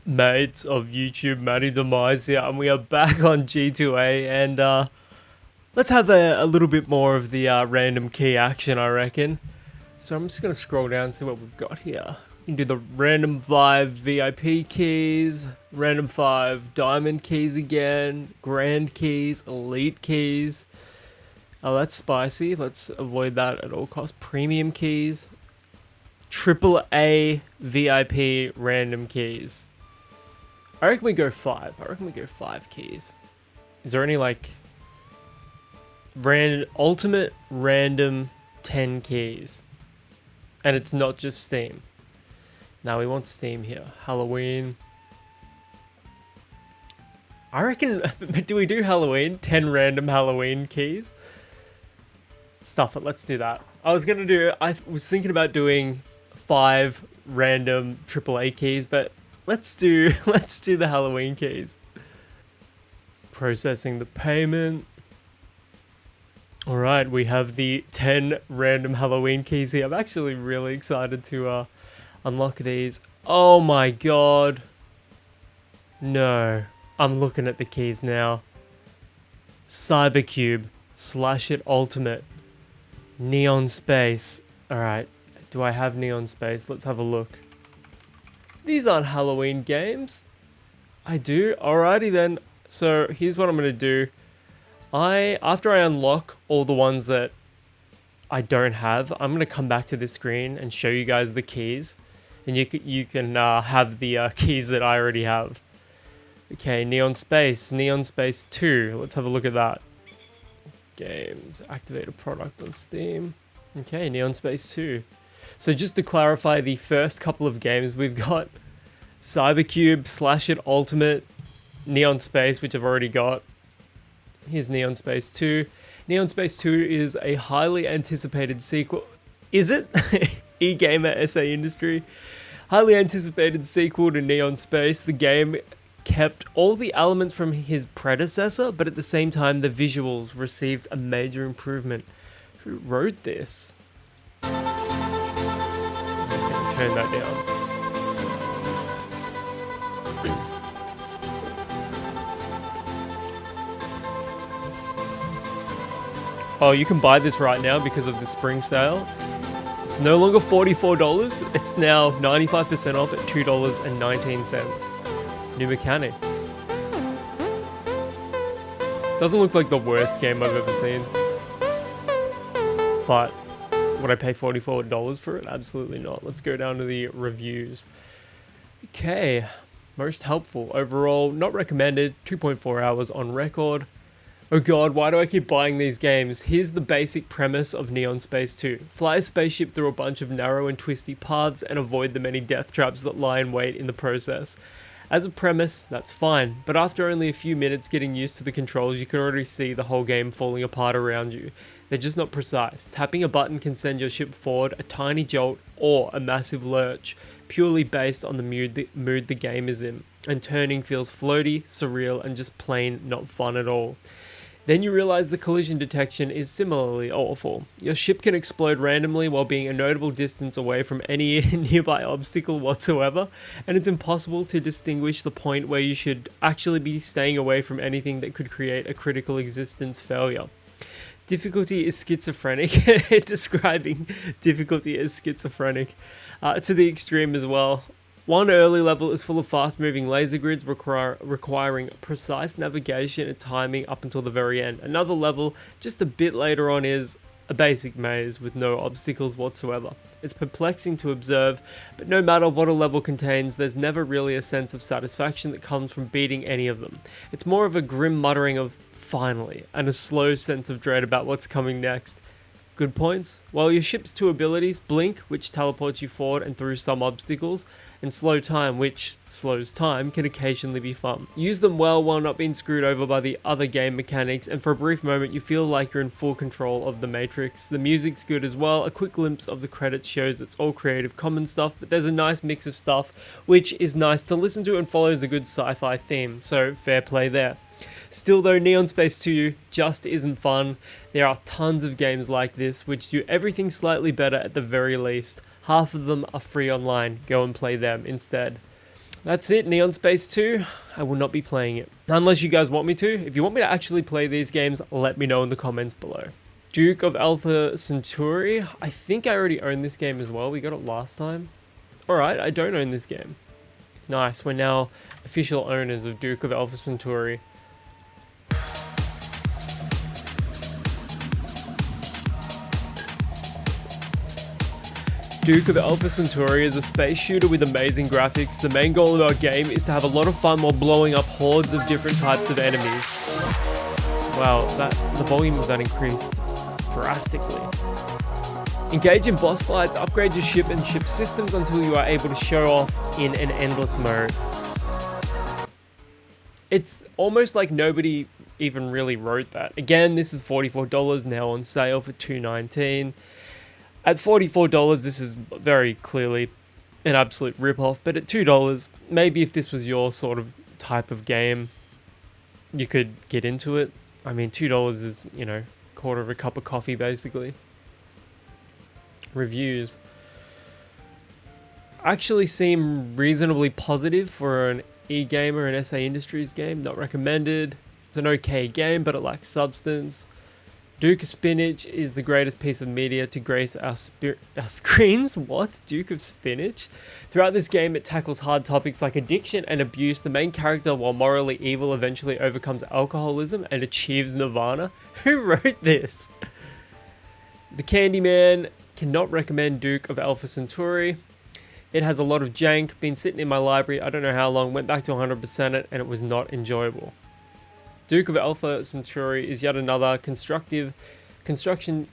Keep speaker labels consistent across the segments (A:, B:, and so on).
A: mates of YouTube, Matty Demise here, and we are back on G2A, and let's have a little bit more of the random key action, I reckon. So I'm just going to scroll down and see what we've got here. We can do the random 5 VIP keys, random 5 diamond keys again, grand keys, elite keys. Oh, that's spicy. Let's avoid that at all costs. Premium keys, triple A VIP random keys. I reckon we go 5. I reckon we go 5 keys. Is there any like ultimate random 10 keys? And it's not just Steam. Now we want Steam here. Halloween. I reckon, do we do Halloween? 10 random Halloween keys? Stuff it, let's do that. I was thinking about doing 5 random AAA keys, but let's do the Halloween keys. Processing the payment. All right, we have the 10 random Halloween keys here. I'm actually really excited to unlock these. Oh my god. No, I'm looking at the keys now. Cybercube, Slash It Ultimate, Neon Space. All right, do I have Neon Space? Let's have a look. These aren't Halloween games. I do. Alrighty then. So here's what I'm gonna do. After I unlock all the ones that I don't have, I'm gonna come back to this screen and show you guys the keys, and you can have the keys that I already have. Okay, Neon Space 2. Let's have a look at that. Games, activate a product on Steam. Okay, Neon Space 2. So just to clarify, the first couple of games we've got Cybercube, Slash It Ultimate, Neon Space, which I've already got. Here's Neon Space 2. Neon Space 2 is a highly anticipated sequel. Is it? eGamer SA Industry. Highly anticipated sequel to Neon Space. The game kept all the elements from his predecessor, but at the same time, the visuals received a major improvement. Who wrote this? I'm just going to turn that down. Oh, you can buy this right now because of the spring sale. It's no longer $44. It's now 95% off at $2.19. New mechanics. Doesn't look like the worst game I've ever seen. But would I pay $44 for it? Absolutely not. Let's go down to the reviews. Okay. Most helpful. Overall, not recommended. 2.4 hours on record. Oh god, why do I keep buying these games? Here's the basic premise of Neon Space 2. Fly a spaceship through a bunch of narrow and twisty paths and avoid the many death traps that lie in wait in the process. As a premise, that's fine, but after only a few minutes getting used to the controls, you can already see the whole game falling apart around you. They're just not precise. Tapping a button can send your ship forward a tiny jolt or a massive lurch, purely based on the mood the game is in. And turning feels floaty, surreal, and just plain not fun at all. Then you realize the collision detection is similarly awful. Your ship can explode randomly while being a notable distance away from any nearby obstacle whatsoever, and it's impossible to distinguish the point where you should actually be staying away from anything that could create a critical existence failure. Difficulty is schizophrenic, describing difficulty as schizophrenic to the extreme as well. One early level is full of fast-moving laser grids requiring precise navigation and timing up until the very end. Another level, just a bit later on, is a basic maze with no obstacles whatsoever. It's perplexing to observe, but no matter what a level contains, there's never really a sense of satisfaction that comes from beating any of them. It's more of a grim muttering of finally, and a slow sense of dread about what's coming next. Good points. While your ship's 2 abilities, Blink, which teleports you forward and through some obstacles, and Slow Time, which slows time, can occasionally be fun. Use them well while not being screwed over by the other game mechanics, and for a brief moment you feel like you're in full control of the Matrix. The music's good as well. A quick glimpse of the credits shows it's all Creative Commons stuff, but there's a nice mix of stuff, which is nice to listen to and follows a good sci-fi theme, so fair play there. Still though, Neon Space 2 just isn't fun. There are tons of games like this which do everything slightly better at the very least. Half of them are free online, go and play them instead. That's it, Neon Space 2. I will not be playing it. Unless you guys want me to. If you want me to actually play these games, let me know in the comments below. Duke of Alpha Centauri. I think I already own this game as well. We got it last time. Alright, I don't own this game. Nice, we're now official owners of Duke of Alpha Centauri. Duke of Alpha Centauri is a space shooter with amazing graphics. The main goal of our game is to have a lot of fun while blowing up hordes of different types of enemies. Wow, the volume of that increased drastically. Engage in boss fights, upgrade your ship and ship systems until you are able to show off in an endless mode. It's almost like nobody even really wrote that. Again, this is $44, now on sale for $2.19. At $44, this is very clearly an absolute rip-off, but at $2, maybe if this was your sort of type of game, you could get into it. I mean, $2 is, you know, quarter of a cup of coffee, basically. Reviews actually seem reasonably positive for an e-gamer and SA Industries game. Not recommended. It's an okay game, but it lacks substance. Duke of Spinach is the greatest piece of media to grace our screens. What? Duke of Spinach? Throughout this game, it tackles hard topics like addiction and abuse. The main character, while morally evil, eventually overcomes alcoholism and achieves nirvana. Who wrote this? The Candyman. Cannot recommend Duke of Alpha Centauri. It has a lot of jank. Been sitting in my library, I don't know how long. Went back to 100% it, and it was not enjoyable. Duke of Alpha Centauri is yet another construction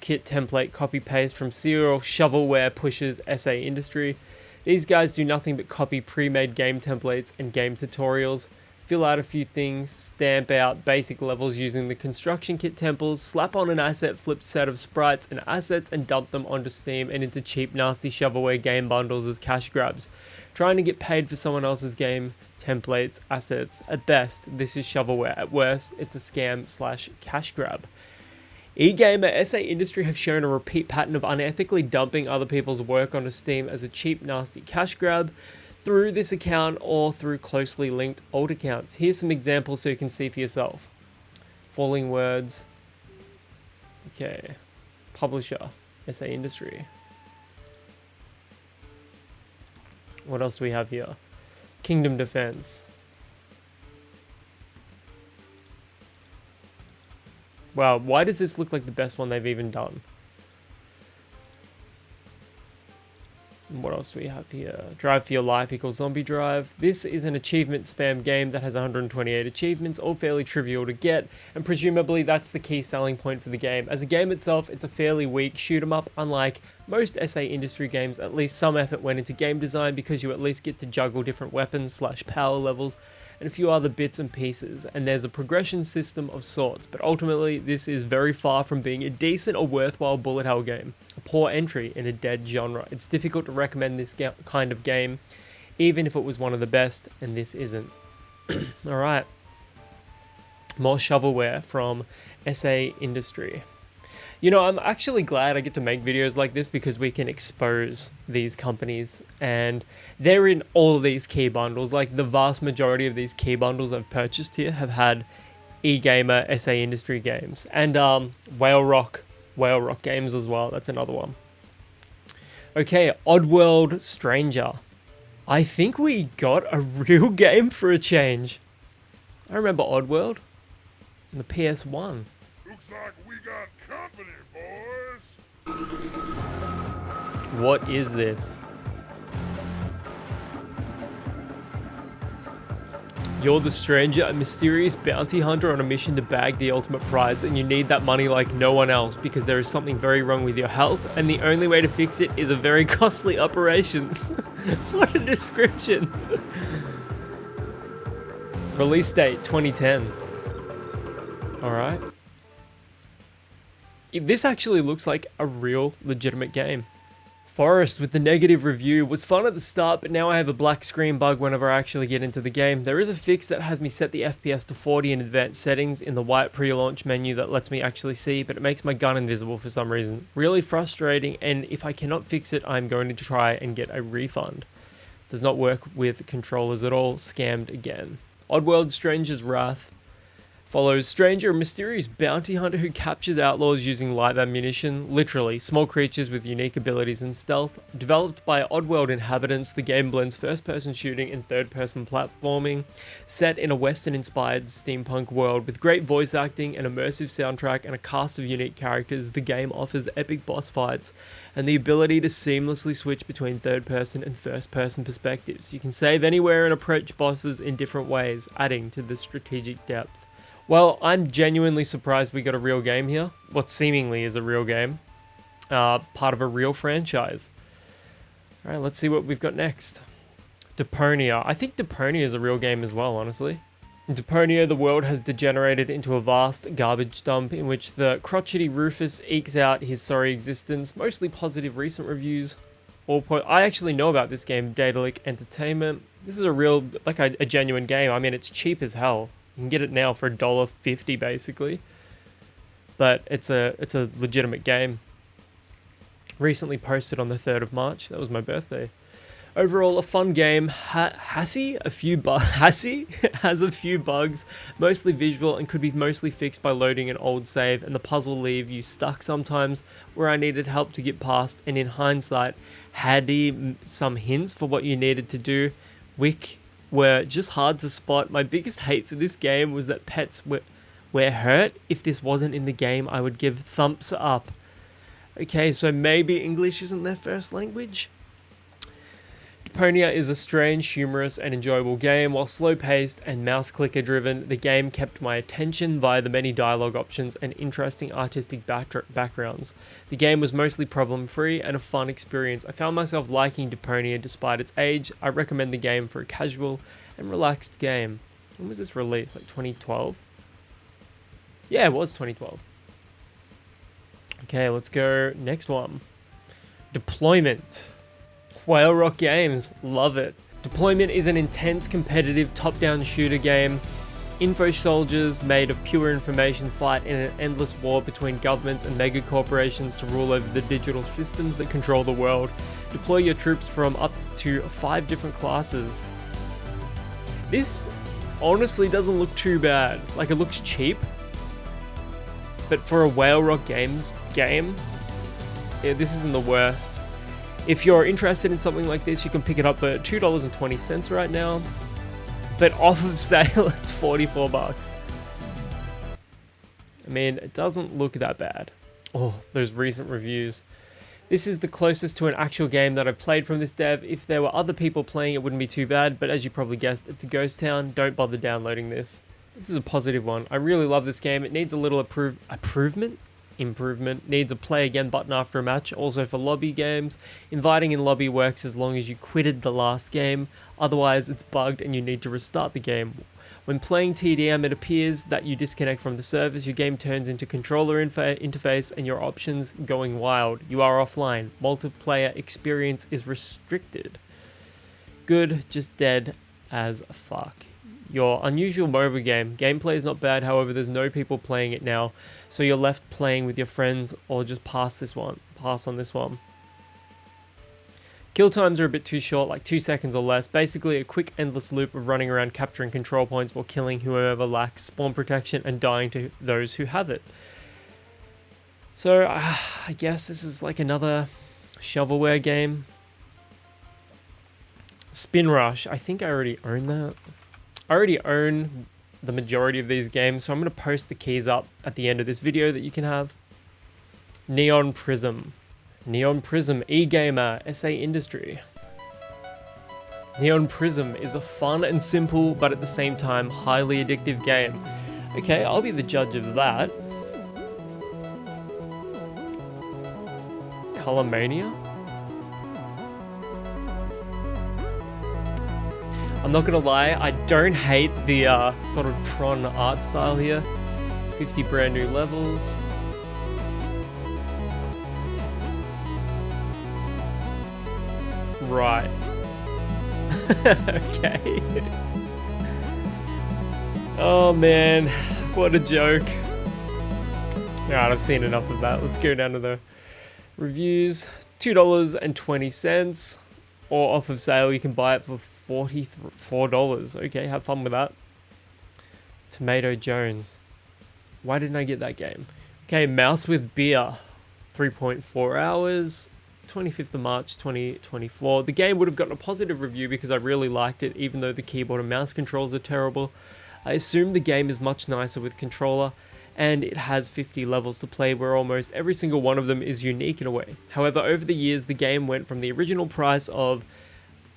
A: kit template copy-paste from serial shovelware pushers SA Industry. These guys do nothing but copy pre-made game templates and game tutorials, fill out a few things, stamp out basic levels using the construction kit temples, slap on an asset flipped set of sprites and assets and dump them onto Steam and into cheap nasty shovelware game bundles as cash grabs. Trying to get paid for someone else's game templates, assets. At best, this is shovelware. At worst, it's a scam / cash grab. eGamer SA Industry have shown a repeat pattern of unethically dumping other people's work onto Steam as a cheap, nasty cash grab through this account or through closely linked old accounts. Here's some examples so you can see for yourself. Falling Words. Okay. Publisher, SA Industry. What else do we have here? Kingdom Defense. Wow, why does this look like the best one they've even done? What else do we have here? Drive for Your Life equals Zombie Drive. This is an achievement spam game that has 128 achievements, all fairly trivial to get, and presumably that's the key selling point for the game. As a game itself, it's a fairly weak shoot 'em up. Unlike most SA Industry games, at least some effort went into game design because you at least get to juggle different weapons / power levels and a few other bits and pieces, and there's a progression system of sorts, but ultimately this is very far from being a decent or worthwhile bullet hell game. A poor entry in a dead genre. It's difficult to recommend this kind of game, even if it was one of the best, and this isn't. Alright. More shovelware from SA Industry. You know, I'm actually glad I get to make videos like this because we can expose these companies, and they're in all of these key bundles. Like the vast majority of these key bundles I've purchased here have had eGamer SA Industry games, and Whale Rock games as well. That's another one. Okay, Oddworld Stranger. I think we got a real game for a change. I remember Oddworld on the PS1.
B: Looks like we got company, boys.
A: What is this? You're the stranger, a mysterious bounty hunter on a mission to bag the ultimate prize, and you need that money like no one else because there is something very wrong with your health, and the only way to fix it is a very costly operation. What a description. Release date 2010. Alright. This actually looks like a real legitimate game. Forest with the negative review was fun at the start, but now I have a black screen bug whenever I actually get into the game. There is a fix that has me set the FPS to 40 in advanced settings in the white pre-launch menu that lets me actually see, but it makes my gun invisible for some reason. Really frustrating, and if I cannot fix it, I'm going to try and get a refund. Does not work with controllers at all. Scammed again. Oddworld Stranger's Wrath follows Stranger, a mysterious bounty hunter who captures outlaws using live ammunition, literally, small creatures with unique abilities and stealth. Developed by Oddworld inhabitants, the game blends first-person shooting and third-person platforming, set in a Western-inspired steampunk world. With great voice acting, an immersive soundtrack, and a cast of unique characters, the game offers epic boss fights and the ability to seamlessly switch between third-person and first-person perspectives. You can save anywhere and approach bosses in different ways, adding to the strategic depth. Well, I'm genuinely surprised we got a real game here. What seemingly is a real game. Part of a real franchise. Alright, let's see what we've got next. Deponia. I think Deponia is a real game as well, honestly. In Deponia, the world has degenerated into a vast garbage dump in which the crotchety Rufus ekes out his sorry existence. Mostly positive recent reviews. I actually know about this game, Daedalic Entertainment. This is a real, like a genuine game. I mean, it's cheap as hell. You can get it now for $1.50 basically, but it's a legitimate game. Recently posted on the 3rd of March. That was my birthday. Overall, a fun game. Hassie has a few bugs, mostly visual, and could be mostly fixed by loading an old save, and the puzzle leave you stuck sometimes where I needed help to get past, and in hindsight, had some hints for what you needed to do. Were just hard to spot. My biggest hate for this game was that pets were hurt. If this wasn't in the game, I would give thumbs up. Okay, so maybe English isn't their first language? Deponia is a strange, humorous, and enjoyable game. While slow-paced and mouse-clicker driven, the game kept my attention via the many dialogue options and interesting artistic backgrounds. The game was mostly problem-free and a fun experience. I found myself liking Deponia despite its age. I recommend the game for a casual and relaxed game. When was this released? Like 2012? Yeah, it was 2012. Okay, let's go next one. Deployment. Whale Rock Games, love it. Deployment is an intense competitive top-down shooter game. Info soldiers made of pure information fight in an endless war between governments and mega corporations to rule over the digital systems that control the world. Deploy your troops from up to 5 different classes. This honestly doesn't look too bad. Like, it looks cheap, but for a Whale Rock Games game, this isn't the worst. If you're interested in something like this, you can pick it up for $2.20 right now. But off of sale, it's 44 bucks. I mean, it doesn't look that bad. Oh, those recent reviews. This is the closest to an actual game that I've played from this dev. If there were other people playing, it wouldn't be too bad. But as you probably guessed, it's a ghost town. Don't bother downloading this. This is a positive one. I really love this game. It needs a little improvement. Needs a play again button after a match. Also for lobby games, inviting in lobby works as long as you quitted the last game. Otherwise it's bugged and you need to restart the game. When playing TDM, it appears that you disconnect from the service, your game turns into controller interface and your options going wild. You are offline. Multiplayer experience is restricted. Good, just dead as fuck. Your unusual mobile game. Gameplay is not bad, however there's no people playing it now, so you're left playing with your friends or just pass on this one. Kill times are a bit too short, like 2 seconds or less. Basically a quick endless loop of running around capturing control points while killing whoever lacks spawn protection and dying to those who have it. So I guess this is like another shovelware game. Spin Rush, I think I already own that. I already own the majority of these games, so I'm going to post the keys up at the end of this video that you can have. Neon Prism. Neon Prism, eGamer, SA Industry. Neon Prism is a fun and simple, but at the same time, highly addictive game. Okay, I'll be the judge of that. Colormania? I'm not gonna lie, I don't hate the sort of Tron art style here. 50 brand new levels. Right. Okay. Oh man, what a joke. Alright, I've seen enough of that. Let's go down to the reviews. $2.20. or off of sale, you can buy it for $44. Okay, have fun with that. Tomato Jones. Why didn't I get that game? Okay, Mouse with Beer. 3.4 hours. 25th of March 2024. The game would have gotten a positive review because I really liked it, even though the keyboard and mouse controls are terrible. I assume the game is much nicer with controller, and it has 50 levels to play where almost every single one of them is unique in a way. However, over the years, the game went from the original price of,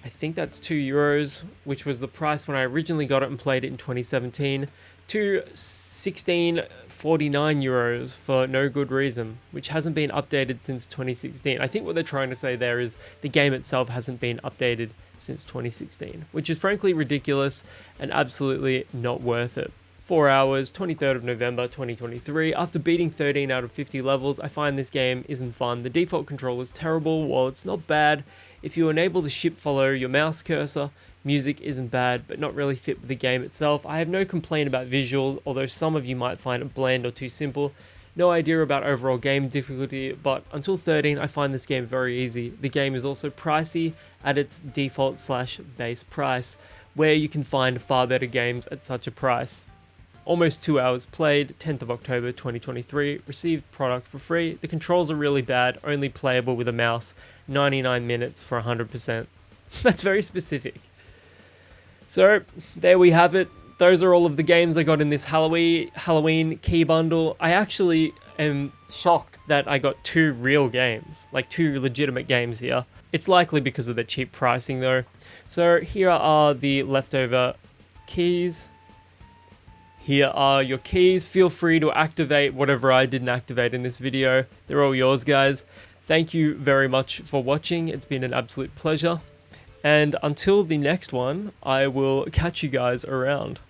A: I think that's €2, which was the price when I originally got it and played it in 2017, to €16.49 for no good reason, which hasn't been updated since 2016. I think what they're trying to say there is the game itself hasn't been updated since 2016, which is frankly ridiculous and absolutely not worth it. 4 hours, 23rd of November 2023. After beating 13 out of 50 levels, I find this game isn't fun. The default control is terrible. While it's not bad, if you enable the ship follow your mouse cursor, music isn't bad, but not really fit with the game itself. I have no complaint about visual, although some of you might find it bland or too simple. No idea about overall game difficulty, but until 13, I find this game very easy. The game is also pricey at its default/base price, where you can find far better games at such a price. Almost 2 hours played, 10th of October 2023, received product for free. The controls are really bad, only playable with a mouse, 99 minutes for 100%. That's very specific. So, there we have it. Those are all of the games I got in this Halloween key bundle. I actually am shocked that I got 2 real games, like 2 legitimate games here. It's likely because of the cheap pricing though. So, here are the leftover keys. Here are your keys. Feel free to activate whatever I didn't activate in this video. They're all yours, guys. Thank you very much for watching. It's been an absolute pleasure. And until the next one, I will catch you guys around.